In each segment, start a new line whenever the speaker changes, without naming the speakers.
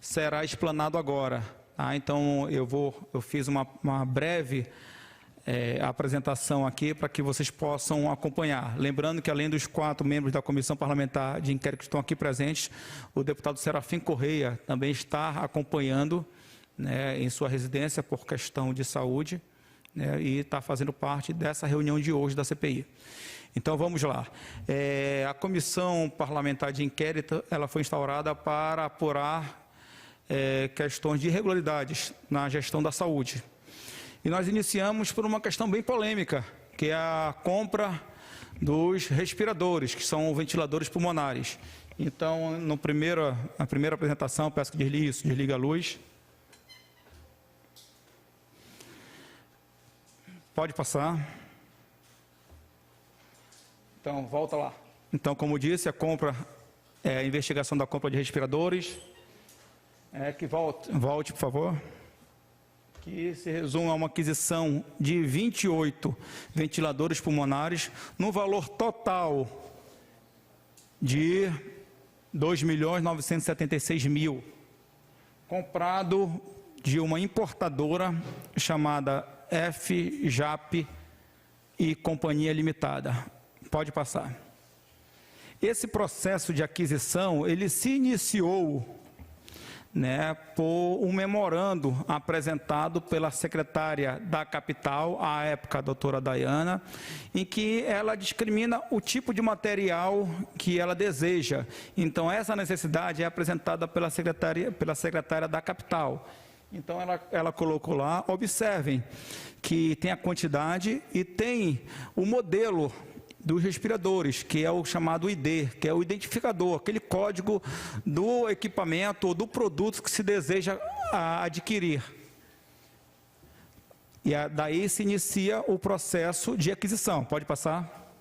será explanado agora. Tá? Então, eu fiz uma breve apresentação aqui para que vocês possam acompanhar. Lembrando que, além dos 4 membros da Comissão Parlamentar de Inquérito que estão aqui presentes, o deputado Serafim Correia também está acompanhando, né, em sua residência por questão de saúde, né, e está fazendo parte dessa reunião de hoje da CPI. Então, vamos lá. A Comissão Parlamentar de Inquérito ela foi instaurada para apurar questões de irregularidades na gestão da saúde. E nós iniciamos por uma questão bem polêmica, que é a compra dos respiradores, que são ventiladores pulmonares. Então, na primeira apresentação, peço que desligue a luz. Pode passar. Então, volta lá. Então, como disse, a investigação da compra de respiradores. Volte, por favor. Que se resume a uma aquisição de 28 ventiladores pulmonares, no valor total de R$ 2.976.000, comprado de uma importadora chamada FJAP e Companhia Limitada. Pode passar. Esse processo de aquisição, ele se iniciou, né, por um memorando apresentado pela secretária da Capital, à época a doutora Dayana, em que ela discrimina o tipo de material que ela deseja. Então, essa necessidade é apresentada pela secretária da Capital. Então, ela colocou lá, observem, que tem a quantidade e tem o modelo dos respiradores, que é o chamado ID, que é o identificador, aquele código do equipamento ou do produto que se deseja adquirir. E daí se inicia o processo de aquisição. Pode passar?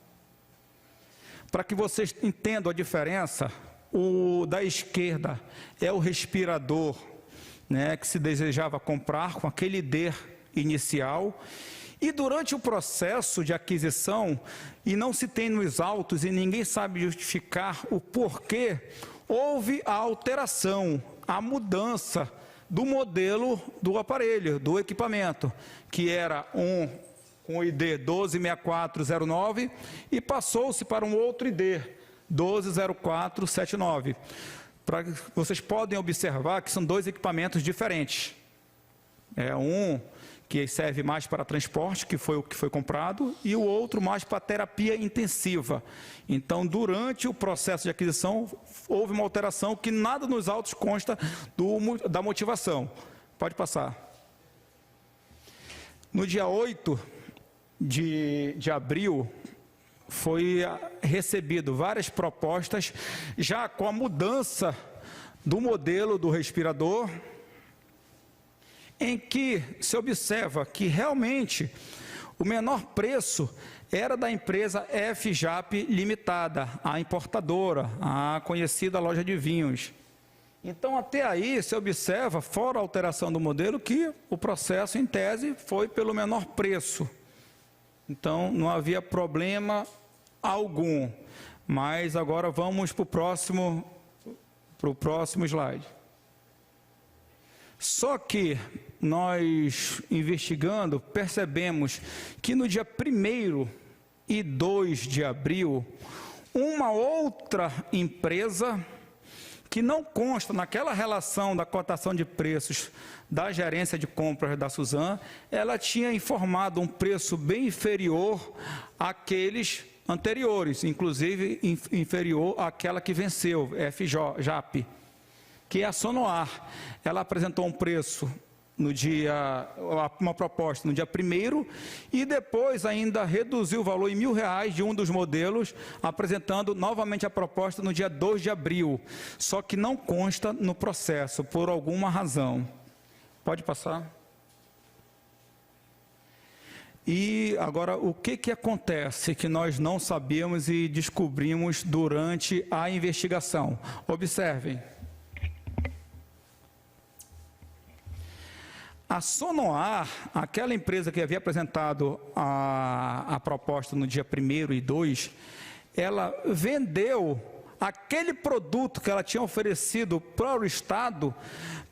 Para que vocês entendam a diferença, o da esquerda é o respirador, né, que se desejava comprar com aquele ID inicial. E durante o processo de aquisição, e não se tem nos autos e ninguém sabe justificar o porquê, houve a alteração, a mudança do modelo do aparelho, do equipamento, que era com o ID 126409 e passou-se para um outro ID, 120479. Vocês podem observar que são 2 equipamentos diferentes. Um que serve mais para transporte, que foi o que foi comprado, e o outro mais para terapia intensiva. Então, durante o processo de aquisição, houve uma alteração que nada nos autos consta da motivação. Pode passar. No dia 8 de abril, foi recebido várias propostas, já com a mudança do modelo do respirador, em que se observa que realmente o menor preço era da empresa FJAP Limitada, a importadora, a conhecida loja de vinhos. Então, até aí, se observa, fora a alteração do modelo, que o processo, em tese, foi pelo menor preço. Então, não havia problema algum. Mas agora vamos para o próximo slide. Só que nós, investigando, percebemos que no dia 1º e 2 de abril, uma outra empresa, que não consta naquela relação da cotação de preços da gerência de compras da Suzano, ela tinha informado um preço bem inferior àqueles anteriores, inclusive inferior àquela que venceu, FJAP, que é a Sonoar. Ela apresentou um preço uma proposta no dia 1º e depois ainda reduziu o valor em R$ 1.000 de um dos modelos, apresentando novamente a proposta no dia 2 de abril, só que não consta no processo, por alguma razão. Pode passar. E agora, o que acontece que nós não sabíamos e descobrimos durante a investigação? Observem. A Sonoar, aquela empresa que havia apresentado a proposta no dia 1º e 2, ela vendeu aquele produto que ela tinha oferecido para o Estado,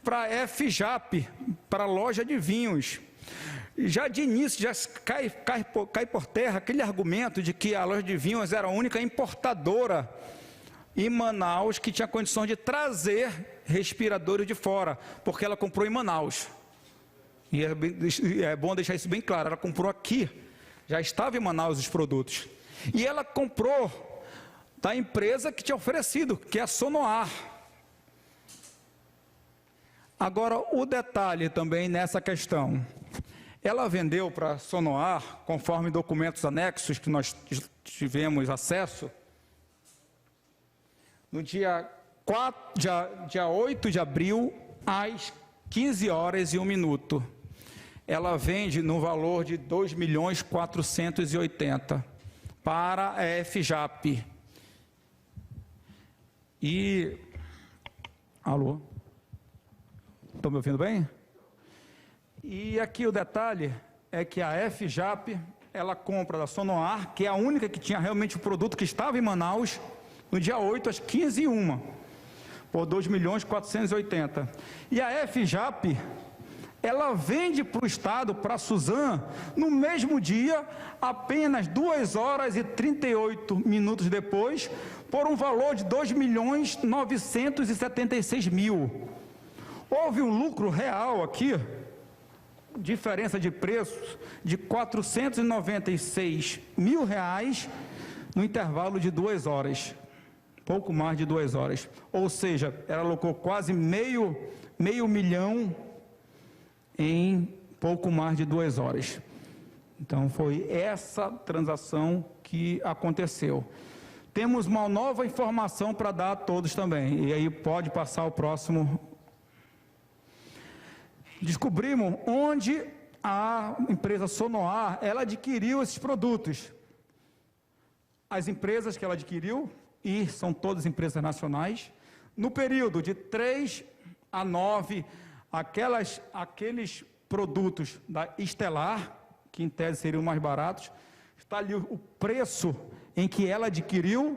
para a FJAP, para a loja de vinhos. Já de início, já cai por terra aquele argumento de que a loja de vinhos era a única importadora em Manaus que tinha condições de trazer respiradores de fora, porque ela comprou em Manaus. E é bom deixar isso bem claro, ela comprou aqui, já estava em Manaus os produtos. E ela comprou da empresa que tinha oferecido, que é a Sonoar. Agora, o detalhe também nessa questão. Ela vendeu para a Sonoar, conforme documentos anexos que nós tivemos acesso, no dia 8 de abril, às 15 horas e 1 minuto. Ela vende no valor de 2.480.000 para a FJAP. E... Alô? Estão me ouvindo bem? E aqui o detalhe é que a FJAP, ela compra da Sonoar, que é a única que tinha realmente o produto que estava em Manaus, no dia 8, às 15h01, por 2.480.000. E a FJAP, ela vende para o Estado, para a Suzan, no mesmo dia, apenas 2 horas e 38 minutos depois, por um valor de 2.976.000. Houve um lucro real aqui, diferença de preços de R$ 496.000 no intervalo de 2 horas, pouco mais de 2 horas. Ou seja, ela alocou quase meio milhão em pouco mais de 2 horas. Então foi essa transação que aconteceu. Temos uma nova informação para dar a todos também, e aí pode passar o próximo. Descobrimos onde a empresa Sonoar, ela adquiriu esses produtos. As empresas que ela adquiriu, e são todas empresas nacionais, no período de 3 a 9, aqueles produtos da Estelar, que em tese seriam mais baratos, está ali o preço em que ela adquiriu,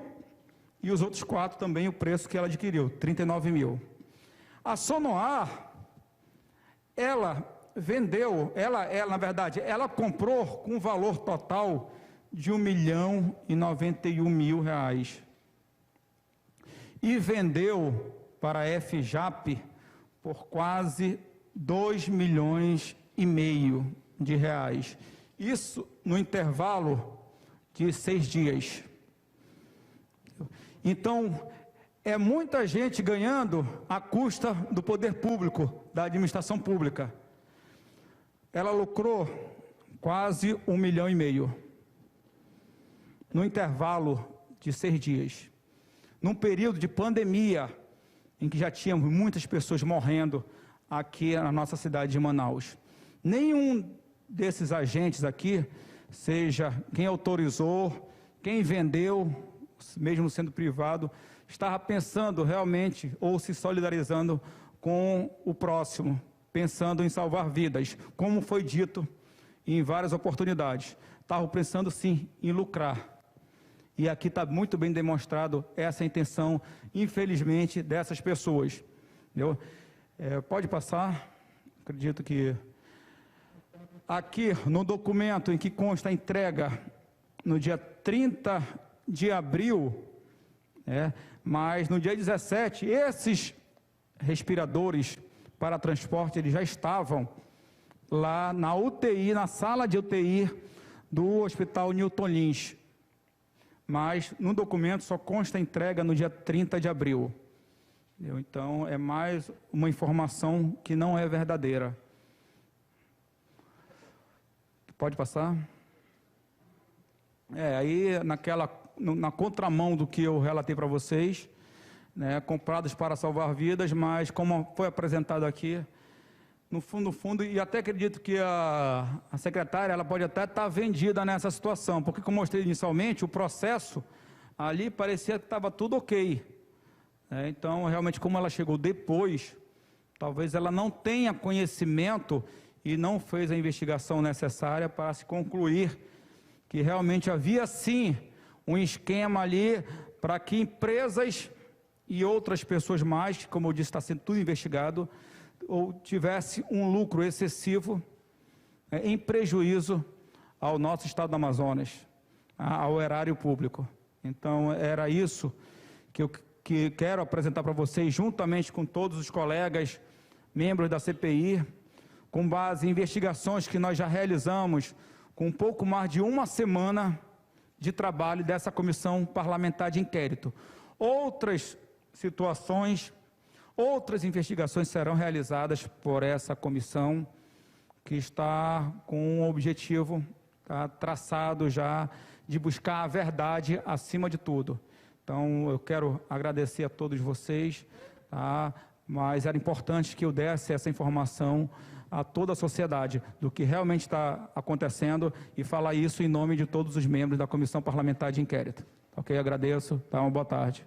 e os outros 4 também o preço que ela adquiriu, 39.000. A Sonoar, ela vendeu, na verdade, ela comprou com um valor total de R$ 1.091.000 e vendeu para a FJAP por quase R$ 2,5 milhões de reais. Isso no intervalo de 6 dias. Então, é muita gente ganhando à custa do poder público, da administração pública. Ela lucrou quase R$ 1,5 milhão no intervalo de 6 dias. Num período de pandemia, em que já tínhamos muitas pessoas morrendo aqui na nossa cidade de Manaus. Nenhum desses agentes aqui, seja quem autorizou, quem vendeu, mesmo sendo privado, estava pensando realmente ou se solidarizando com o próximo, pensando em salvar vidas, como foi dito em várias oportunidades. Estavam pensando sim em lucrar. E aqui está muito bem demonstrado essa intenção, infelizmente, dessas pessoas. Entendeu? Pode passar, acredito que... Aqui no documento em que consta a entrega no dia 30 de abril, mas no dia 17, esses respiradores para transporte, eles já estavam lá na UTI, na sala de UTI do Hospital Newton Lins. Mas no documento só consta a entrega no dia 30 de abril. Então, é mais uma informação que não é verdadeira. Pode passar? Aí na contramão do que eu relatei para vocês, comprados para salvar vidas, mas como foi apresentado aqui, no fundo, e até acredito que a secretária, ela pode até estar vendida nessa situação, porque como eu mostrei inicialmente, o processo ali parecia que estava tudo ok. Então, realmente, como ela chegou depois, talvez ela não tenha conhecimento e não fez a investigação necessária para se concluir que realmente havia sim um esquema ali para que empresas e outras pessoas mais, como eu disse, está sendo tudo investigado, ou tivesse um lucro excessivo em prejuízo ao nosso estado do Amazonas, ao erário público. Então, era isso que eu quero apresentar para vocês, juntamente com todos os colegas, membros da CPI, com base em investigações que nós já realizamos, com um pouco mais de uma semana de trabalho dessa comissão parlamentar de inquérito. Outras situações, outras investigações serão realizadas por essa comissão, que está com um objetivo traçado já de buscar a verdade acima de tudo. Então, eu quero agradecer a todos vocês, mas era importante que eu desse essa informação a toda a sociedade do que realmente está acontecendo e falar isso em nome de todos os membros da Comissão Parlamentar de Inquérito. Ok? Agradeço. Uma boa tarde.